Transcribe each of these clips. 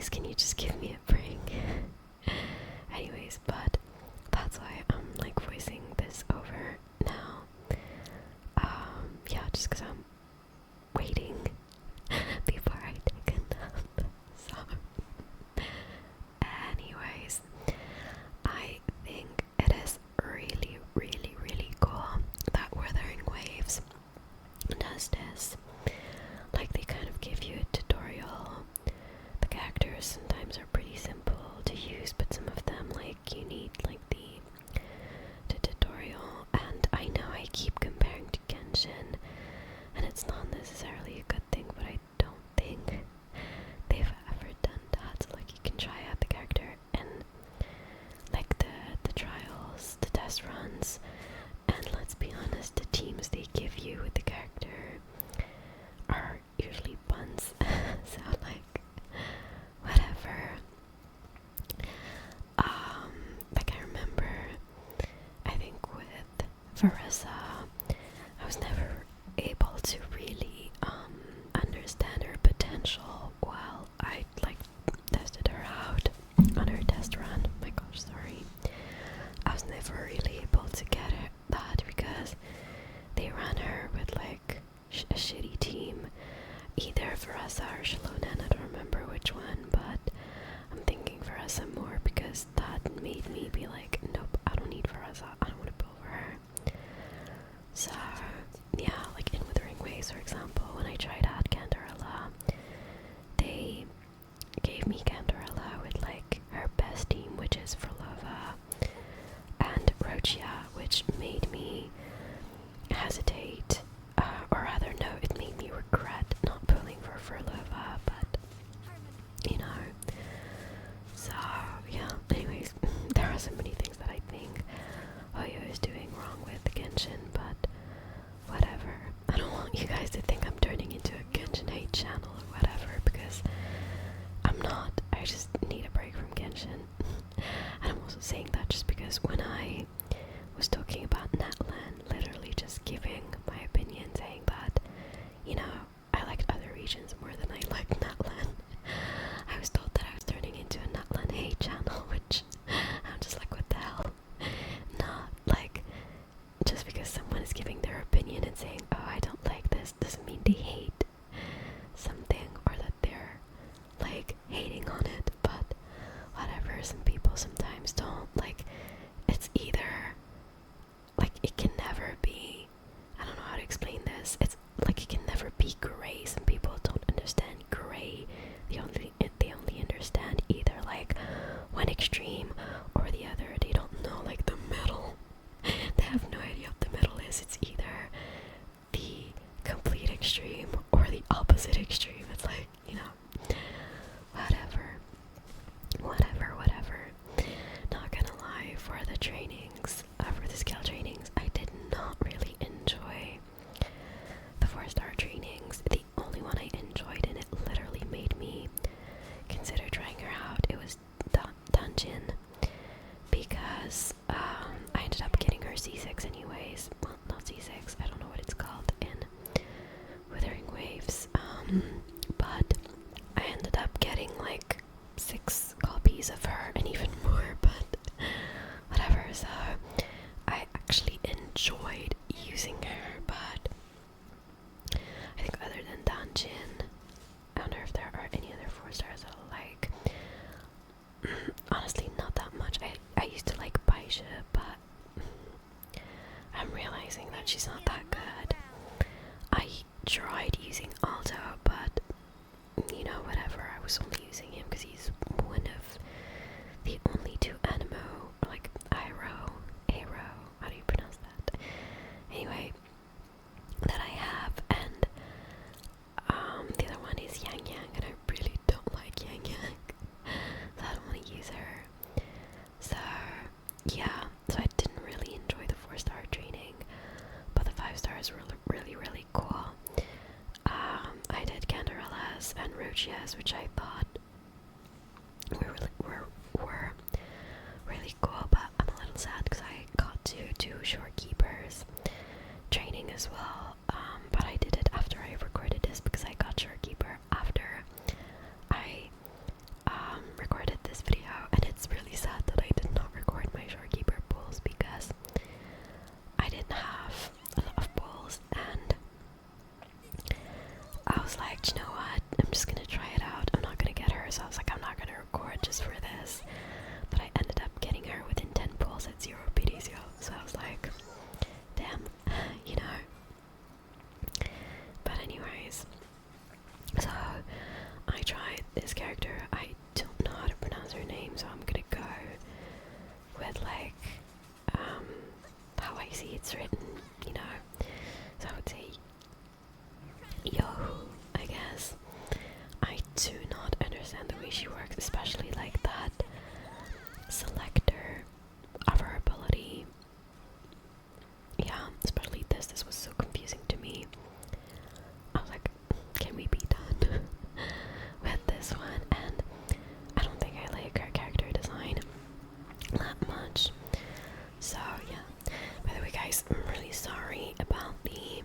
Guys, can you just give me a break? Anyways, but that's why I'm like voicing this over now. Yeah, just because I'm waiting before I take a nap. So, anyways, I think it is really, really, really cool that Wuthering Waves does this. Like, they kind of give you a tutorial. The characters sometimes are pretty simple to use, but some of them, like, you need like the tutorial. And I know I keep comparing to Genshin, and it's not necessarily a good thing, but I don't think they've ever done that. So, like, you can try out the character in like the trials, the test runs, and let's be honest, the teams they give you with the character are usually buns. So, like, whatever. Like, I remember, I think with Veressa, I was never able to really understand her potential while I like tested her out on her test run. My gosh, sorry. I was never really able to get that because they ran her with like a shitty team, either Veressa or 𝑠𝑢𝑝𝑝𝑜𝑟𝑡. I don't remember which one, but I'm thinking Veressa more because that made me be like, nope, I don't need Veressa, I don't want to build for her. So yeah, like in Wuthering Waves, for example, when I tried out Cantarella, they gave me Cantarella with like her best team, which is Frolova and Rochia, which made me hesitate, or rather no, it made me regret not pulling for Frolova, but you know. So yeah, anyways, there are so many things that I think Oyo is doing wrong with Genshin, but whatever. I don't want you guys to think I'm turning into a Genshin hate channel or whatever, because I'm not. I just need a break from Genshin. And I'm also saying that just because when I was talking about 𝑛𝑒𝑙, literally just giving my opinion, saying that, you know, I liked other regions more than I liked 𝑛𝑒𝑙, I was told that I was turning into a 𝑛𝑒𝑙 hate channel, which I'm just like, what the hell? Not like, just because someone is giving their opinion and saying, oh, I don't like this, doesn't mean they hate something or that they're like hating on it. But whatever, some people sometimes don't like, it's either like, it can never be, I don't know how to explain this, it's like it can never be gray. Some people don't understand gray. They only understand either like one extreme or the other. They don't know like the middle. They have no idea what the middle is. It's either the complete extreme or the opposite extreme. It's like, you know, whatever. Not gonna lie, for the trainings, for the skill trainings, I did not really enjoy the 4-star trainings. The only one I enjoyed, and it literally made me consider trying her out, it was Dungeon, because I ended up getting her C6 anyways. Well, not C6, I don't know what it's called in Wuthering Waves, but I ended up getting like 6 copies of her and even more, but whatever. So I actually enjoyed using her, but I think other than Dungeon, I wonder if there are any other 4-stars that I like. Honestly, not that much. I used to like Baisha, but I'm realizing that she's not that good. I tried using Alto, but you know, whatever. I was only using him because he's one of the only 2 Animo, like Aero, how do you pronounce that? Anyway, that I have, and the other one is Yang Yang, and I really don't like Yang Yang, so I don't want to use her. So yeah, so I didn't really enjoy the 4-star training, but the 5-stars were really cool. I did Cantarella's and Rochia's, which I thought were really cool, but I'm a little sad because I got to do Shorekeeper's training as well. But I did it after I recorded this because I got Shorekeeper after I she works, especially like that selector of her ability. Yeah, especially this was so confusing to me. I was like, can we be done with this one? And I don't think I like her character design that much. So yeah. By the way, guys, I'm really sorry about the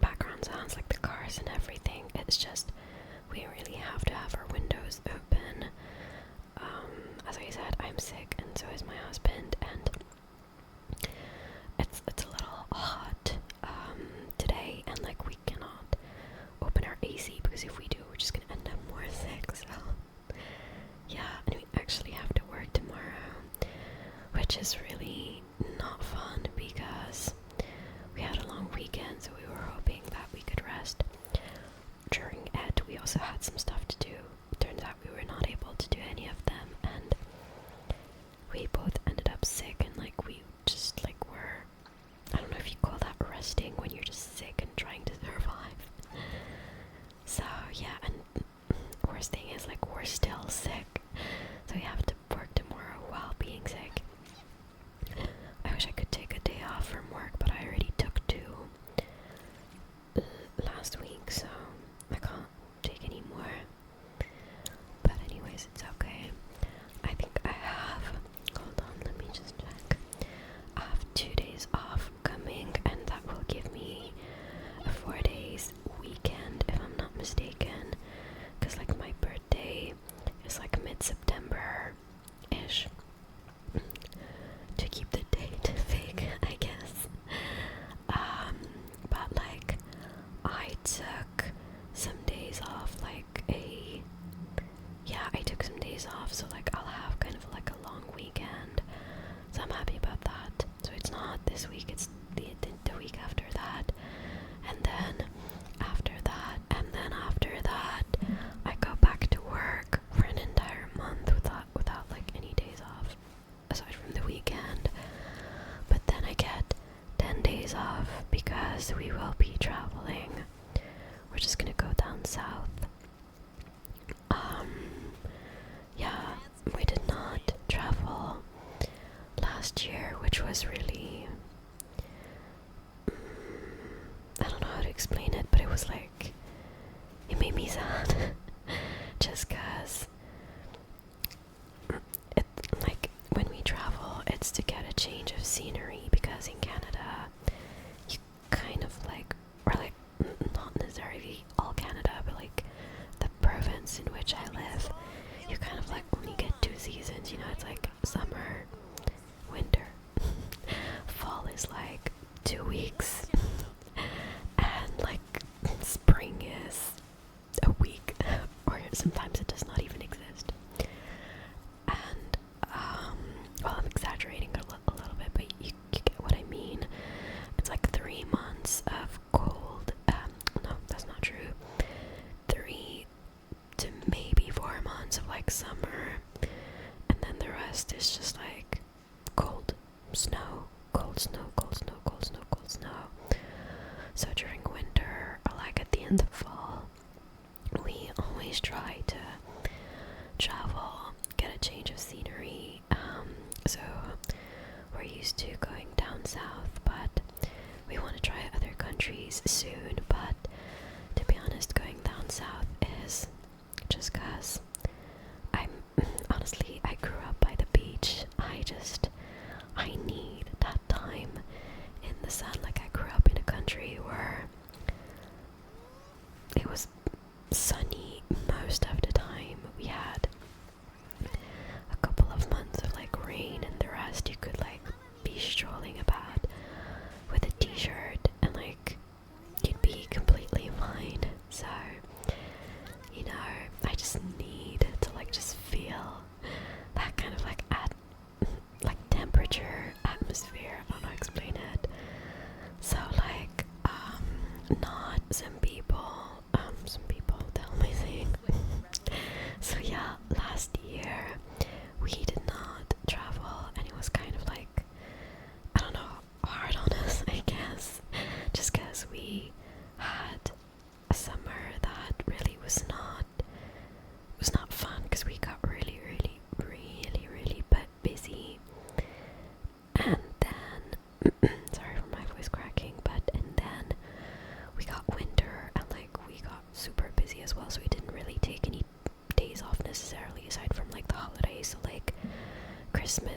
background sounds, like the cars and everything. It's just we really have to have our windows open. As I said, I'm sick, and so is my husband, and it's a little hot today, and like we cannot open our AC because if we do, we're just gonna end up more sick. So yeah, and we actually have to work tomorrow, which is really not fun because we had a long weekend, so we were hoping that we could rest during it. We also had some stuff to do. Turns out we were not able to do any of them, and we both ended up sick, and like we just like were, I don't know if you call that resting when you're just sick and trying to survive. So yeah, and worst thing is like we're still sick, so we have to work tomorrow while being sick. I wish I could take a day off from work, but I already took 2 last week, so I can't take any more. But anyways, it's okay. I think I have, hold on, let me just check. I have 2 days off coming, and that will give me a 4 days weekend, if I'm not mistaken, because like my birthday is like mid-September-ish, to keep the date vague, I guess. But like I took some days off, I took some days off, so like I'll have kind of like a long weekend, so I'm happy about that. So it's not this week, it's the week after that, and then after that, and then after that I go back to work for an entire month without like any days off aside from the weekend. But then I get 10 days off because we will be traveling. We're just gonna go down south. Yeah, we did not travel last year, which was really, I don't know how to explain it, but it was like, it made me sad. Just cause it, like, when we travel, it's to get a change of scenery, because in Canada, you kind of like, or like, not necessarily all Canada, but like the province in which I live, you kind of like only get 2 seasons, you know, it's like summer, winter. Fall is like 2 weeks, and like spring is a week, or sometimes it does not even exist. And well, I'm exaggerating a little bit, but you get what I mean. It's like 3 months of cold. No, that's not true. 3 to maybe 4 months of like summer, and then the rest is just like cold snow, cold snow, cold snow, cold snow, cold snow. So during winter, or like at the end of fall, we always try to travel, get a change of scenery. So we're used to going down south, but we want to try other countries soon. But to be honest, going down south is just cause honestly, I grew up by the beach. I need that time in the sun. Like, I grew up in a country where it was sunny most of the time. We had a couple of months of like rain, and the rest you could like be strolling about with a t-shirt and like you'd be completely fine. So, you know, I just need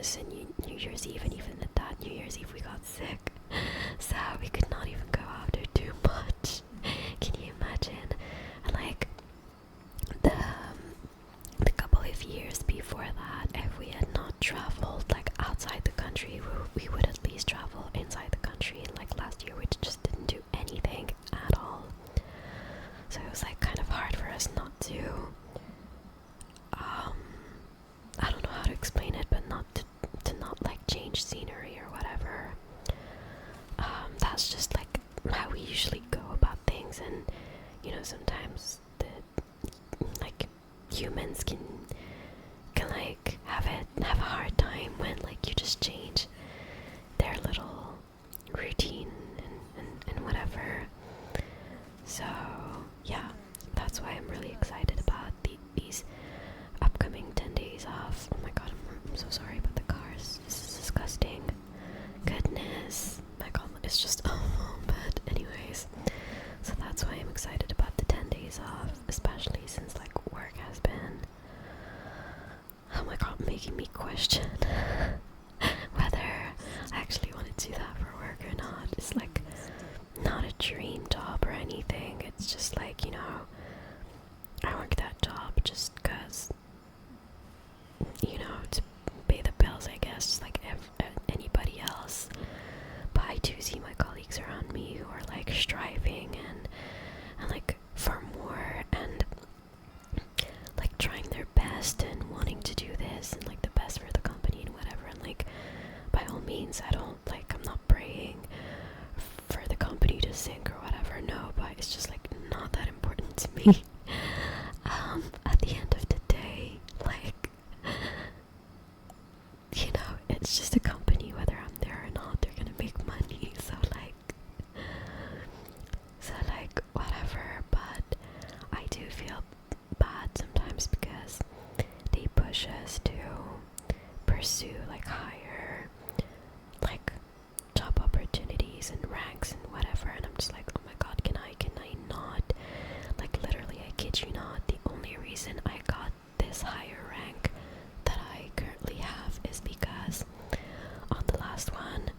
Christmas and New Year's Eve, and even at that New Year's Eve we got sick, so we could not even go out there too much. Can you imagine? And like the couple of years before that, if we had not traveled like outside the country, we would at least travel inside the country. And like last year, we just didn't do anything at all. So it was like kind of hard for us not to. I don't know how to explain it, but not to not like change scenery or whatever. That's just like how we usually go about things, and you know, sometimes the like humans can like have a hard time when like you just change their little routine and whatever. So yeah, that's why I'm really excited about these upcoming 10 days off. Oh my god, I'm so sorry about the cars. This is disgusting. Goodness, my god, it's just awful. But anyways, so that's why I'm excited about the 10 days off, especially since like work has been, oh my god, making me question whether I actually want to do that for work or not. It's like not a dream job or anything. It's just like, you know, I work that job just because, you know, to pay the bills, I guess, just like anybody else. But I do see my colleagues around me who are like striving and like for more, and like trying their best and wanting to do this and like the best for the company and whatever. And like, by all means, I'm not praying for the company to sink or whatever, no, but it's just like not that important to me. At the end of the day, like, you know, it's just a company. Whether I'm there or not, they're gonna make money, so like whatever. But I do feel bad sometimes because they push us to pursue like higher like job opportunities and ranks and whatever, and I'm just like, oh my god, can I not? Like literally, I kid you not, the only reason I got this higher rank that I currently have is because on the last one,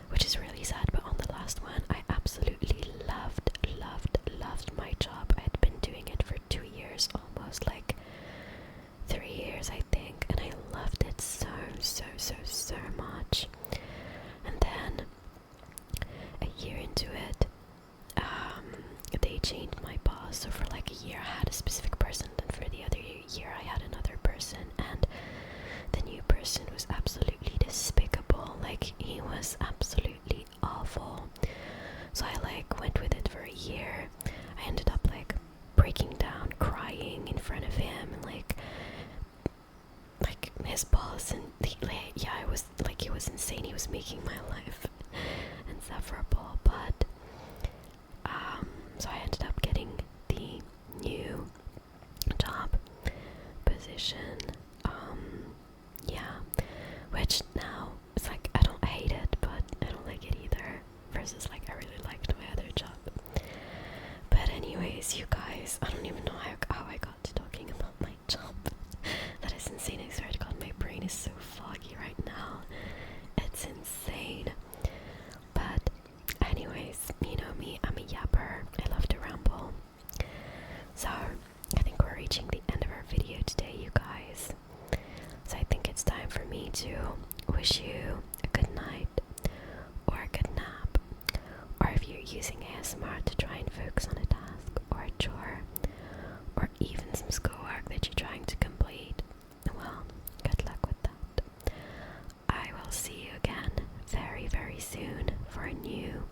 which is really sad, but on the last one I absolutely loved my job. I had been doing it for 2 years, almost like 3 years I think, and I loved it so much. And then a year into it, they changed my boss. So for like a year I had a specific person, and for the other year I had another person, and the new person was absolutely despicable. Like, he was absolutely awful. So I like went with it for a year. I ended up like breaking down, crying in front of him, and like his boss, and it was insane. He was making my life insufferable. But so I ended up getting the new job position, which now it's like I don't hate it, but I don't like it either, versus like I really liked my other job. But anyways, you guys, I don't even know how I got to talking about my job. That is insane. I swear to god, my brain is so foggy right now. It's insane. But anyways, you know me, I'm a yapper. I love to ramble. So I think we're reaching the end of our video today, you guys. So I think it's time for me to wish you a good night or a good nap, or if you're using ASMR to try and focus on a task or a chore, or even some schoolwork that you're trying to complete, well, good luck with that. I will see you again very soon for a new